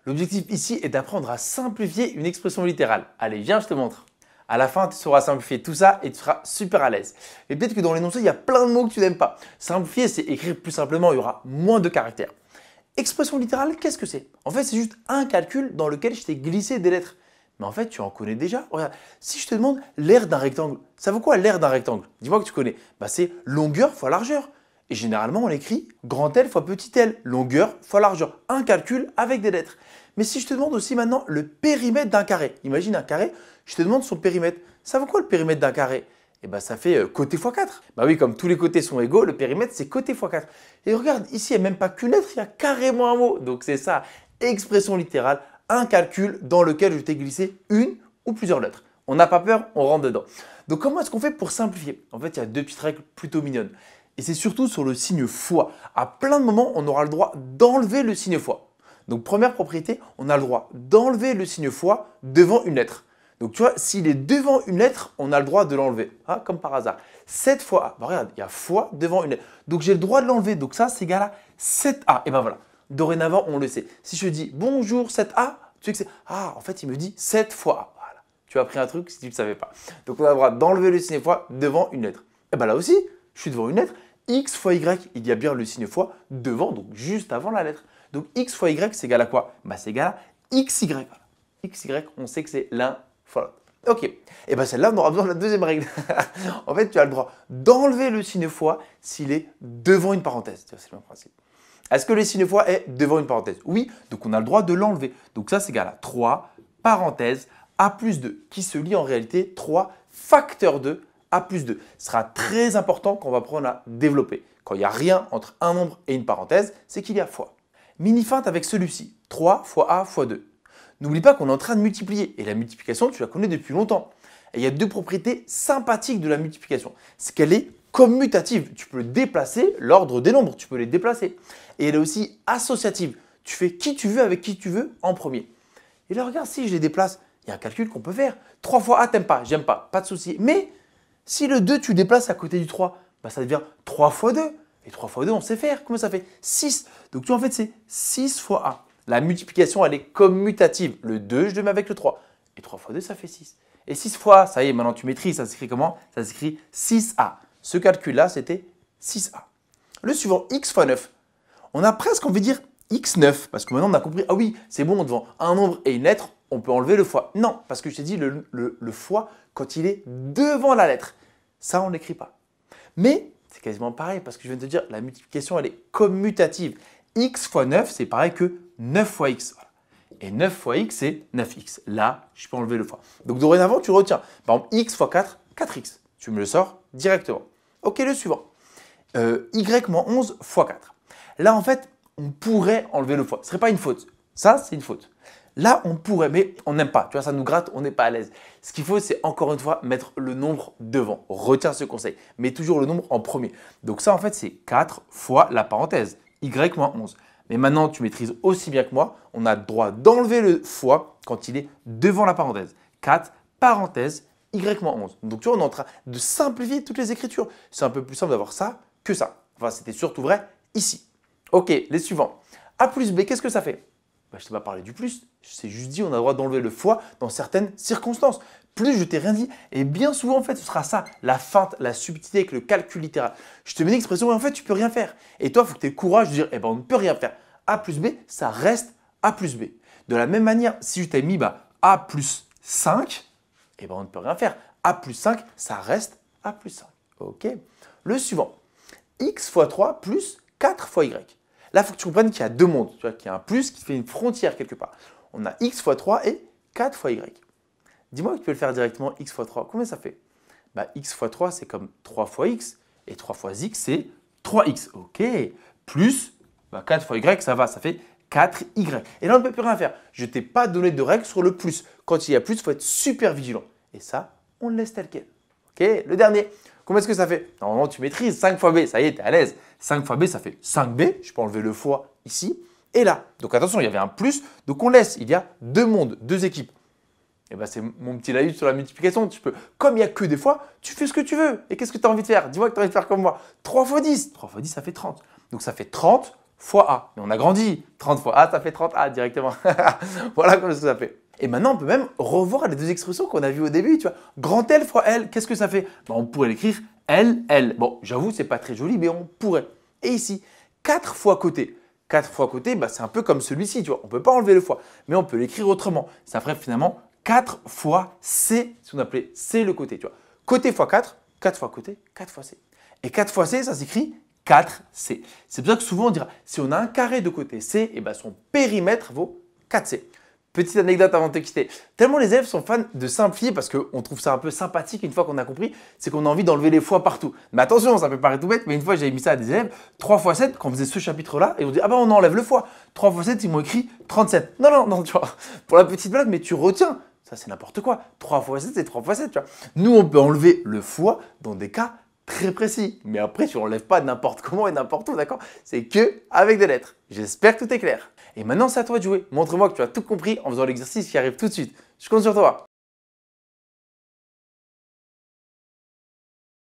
L'objectif ici est d'apprendre à simplifier une expression littérale. Allez, viens, je te montre. À la fin, tu sauras simplifier tout ça et tu seras super à l'aise. Et peut-être que dans l'énoncé, il y a plein de mots que tu n'aimes pas. Simplifier, c'est écrire plus simplement, il y aura moins de caractères. Expression littérale, qu'est-ce que c'est? En fait, c'est juste un calcul dans lequel je t'ai glissé des lettres. Mais en fait, tu en connais déjà. Regarde, si je te demande l'aire d'un rectangle, ça vaut quoi l'aire d'un rectangle? Dis-moi que tu connais. C'est longueur fois largeur. Et généralement, on écrit grand L fois petit l, longueur fois largeur. Un calcul avec des lettres. Mais si je te demande aussi maintenant le périmètre d'un carré, imagine un carré, je te demande son périmètre. Ça vaut quoi le périmètre d'un carré? Ça fait côté fois 4. Oui, comme tous les côtés sont égaux, le périmètre c'est côté fois 4. Et regarde, ici il n'y a même pas qu'une lettre, il y a carrément un mot. Donc c'est ça, expression littérale, un calcul dans lequel je t'ai glissé une ou plusieurs lettres. On n'a pas peur, on rentre dedans. Donc comment est-ce qu'on fait pour simplifier? En fait, il y a deux petites règles plutôt mignonnes. Et c'est surtout sur le signe fois. À plein de moments, on aura le droit d'enlever le signe fois. Donc première propriété, on a le droit d'enlever le signe fois devant une lettre. Donc tu vois, s'il est devant une lettre, on a le droit de l'enlever, comme par hasard. 7 fois A, regarde, il y a fois devant une lettre. Donc j'ai le droit de l'enlever, donc ça c'est égal à 7A. Et voilà, dorénavant on le sait. Si je dis bonjour 7A, tu sais que c'est en fait il me dit 7 fois A. Voilà, tu as appris un truc si tu ne le savais pas. Donc on a le droit d'enlever le signe fois devant une lettre. Et là aussi, je suis devant une lettre, X fois Y, il y a bien le signe fois devant, donc juste avant la lettre. Donc X fois Y c'est égal à quoi? C'est égal à XY. Voilà. XY, on sait que c'est l'un. Voilà. Ok, et celle-là, on aura besoin de la deuxième règle. En fait, tu as le droit d'enlever le signe fois s'il est devant une parenthèse. C'est le même principe. Est-ce que le signe fois est devant une parenthèse? Oui, donc on a le droit de l'enlever. Donc ça, c'est égal à 3, parenthèse, A plus 2, qui se lit en réalité 3 facteur 2, A plus 2. Ce sera très important quand on va prendre à développer. Quand il n'y a rien entre un nombre et une parenthèse, c'est qu'il y a fois. Mini-feinte avec celui-ci, 3 fois A fois 2. N'oublie pas qu'on est en train de multiplier. Et la multiplication, tu la connais depuis longtemps. Et il y a deux propriétés sympathiques de la multiplication. C'est qu'elle est commutative. Tu peux déplacer l'ordre des nombres. Tu peux les déplacer. Et elle est aussi associative. Tu fais qui tu veux avec qui tu veux en premier. Et là, regarde, si je les déplace, il y a un calcul qu'on peut faire. 3 fois A, t'aimes pas, j'aime pas de souci. Mais si le 2, tu déplaces à côté du 3, ça devient 3 fois 2. Et 3 fois 2, on sait faire. Comment ça fait? 6. Donc, tu vois, en fait, c'est 6 fois A. La multiplication, elle est commutative. Le 2, je le mets avec le 3. Et 3 fois 2, ça fait 6. Et 6 fois, ça y est, maintenant tu maîtrises. Ça s'écrit comment? Ça s'écrit 6A. Ce calcul-là, c'était 6A. Le suivant, x fois 9. On a presque envie de dire x9. Parce que maintenant, on a compris, oui, c'est bon, devant un nombre et une lettre, on peut enlever le fois. Non, parce que je t'ai dit le fois quand il est devant la lettre. Ça, on ne l'écrit pas. Mais c'est quasiment pareil parce que je viens de te dire, la multiplication, elle est commutative. X fois 9, c'est pareil que 9 fois x. Voilà. Et 9 fois x, c'est 9x. Là, je peux enlever le fois. Donc, dorénavant, tu retiens. Par exemple, x fois 4, 4x. Tu me le sors directement. Ok, le suivant. Y-11 fois 4. Là, en fait, on pourrait enlever le fois. Ce ne serait pas une faute. Ça, c'est une faute. Là, on pourrait, mais on n'aime pas. Tu vois, ça nous gratte, on n'est pas à l'aise. Ce qu'il faut, c'est encore une fois mettre le nombre devant. Retiens ce conseil. Mets toujours le nombre en premier. Donc ça, en fait, c'est 4 fois la parenthèse. Y-11. Mais maintenant, tu maîtrises aussi bien que moi, on a le droit d'enlever le fois quand il est devant la parenthèse. 4, parenthèse, Y-11. Donc tu vois, on est en train de simplifier toutes les écritures. C'est un peu plus simple d'avoir ça que ça. Enfin, c'était surtout vrai ici. Ok, les suivants. A plus B, qu'est-ce que ça fait? Je ne t'ai pas parlé du plus. Je t'ai juste dit on a le droit d'enlever le fois dans certaines circonstances. Plus, je t'ai rien dit. Et bien souvent, en fait, ce sera ça, la feinte, la subtilité avec le calcul littéral. Je te mets une expression et en fait, tu ne peux rien faire. Et toi, il faut que tu aies le courage de dire, on ne peut rien faire. A plus B, ça reste A plus B. De la même manière, si je t'ai mis A plus 5, on ne peut rien faire. A plus 5, ça reste A plus 5. Ok. Le suivant, x fois 3 plus 4 fois y. Là, il faut que tu comprennes qu'il y a deux mondes. Tu vois, qu'il y a un plus qui fait une frontière quelque part. On a x fois 3 et 4 fois y. Dis-moi que tu peux le faire directement x fois 3. Combien ça fait? X fois 3, c'est comme 3 fois x. Et 3 fois x, c'est 3x. Ok. Plus 4 fois y, ça va. Ça fait 4y. Et là, on ne peut plus rien faire. Je ne t'ai pas donné de règle sur le plus. Quand il y a plus, il faut être super vigilant. Et ça, on le laisse tel quel. Ok. Le dernier. Combien est-ce que ça fait? Normalement, tu maîtrises 5 fois b. Ça y est, tu es à l'aise. 5 fois b, ça fait 5b. Je peux enlever le fois ici et là. Donc attention, il y avait un plus. Donc on laisse. Il y a deux mondes, deux équipes. C'est mon petit laïus sur la multiplication. Tu peux, comme il n'y a que des fois, tu fais ce que tu veux. Et qu'est-ce que tu as envie de faire? Dis-moi que tu as envie de faire comme moi. 3 fois 10. 3 fois 10, ça fait 30. Donc ça fait 30 fois A. Mais on a grandi. 30 fois A, ça fait 30A directement. Voilà comment ça fait. Et maintenant, on peut même revoir les deux expressions qu'on a vues au début. Tu vois, grand L fois L, qu'est-ce que ça fait? Ben, on pourrait l'écrire L, L. Bon, j'avoue, c'est pas très joli, mais on pourrait. Et ici, 4 fois côté. 4 fois côté, ben, c'est un peu comme celui-ci. Tu vois, on ne peut pas enlever le fois, mais on peut l'écrire autrement. Ça ferait finalement 4 fois C, ce qu'on appelait C le côté. Tu vois, côté fois 4, 4 fois côté, 4 fois C. Et 4 fois C, ça s'écrit 4C. C'est pour ça que souvent on dira, si on a un carré de côté C, et ben son périmètre vaut 4C. Petite anecdote avant de te quitter. Tellement les élèves sont fans de simplifier parce qu'on trouve ça un peu sympathique une fois qu'on a compris, c'est qu'on a envie d'enlever les fois partout. Mais attention, ça peut paraître tout bête, mais une fois j'avais mis ça à des élèves, 3 fois 7, quand on faisait ce chapitre-là, et on dit, ah bah on enlève le fois. 3 fois 7, ils m'ont écrit 37. Non, non, non, tu vois, pour la petite blague, mais tu retiens. Ça, c'est n'importe quoi. 3 fois 7, c'est 3 fois 7, tu vois. Nous, on peut enlever le fois dans des cas très précis. Mais après, tu n'enlèves pas n'importe comment et n'importe où, d'accord? C'est que avec des lettres. J'espère que tout est clair. Et maintenant, c'est à toi de jouer. Montre-moi que tu as tout compris en faisant l'exercice qui arrive tout de suite. Je compte sur toi.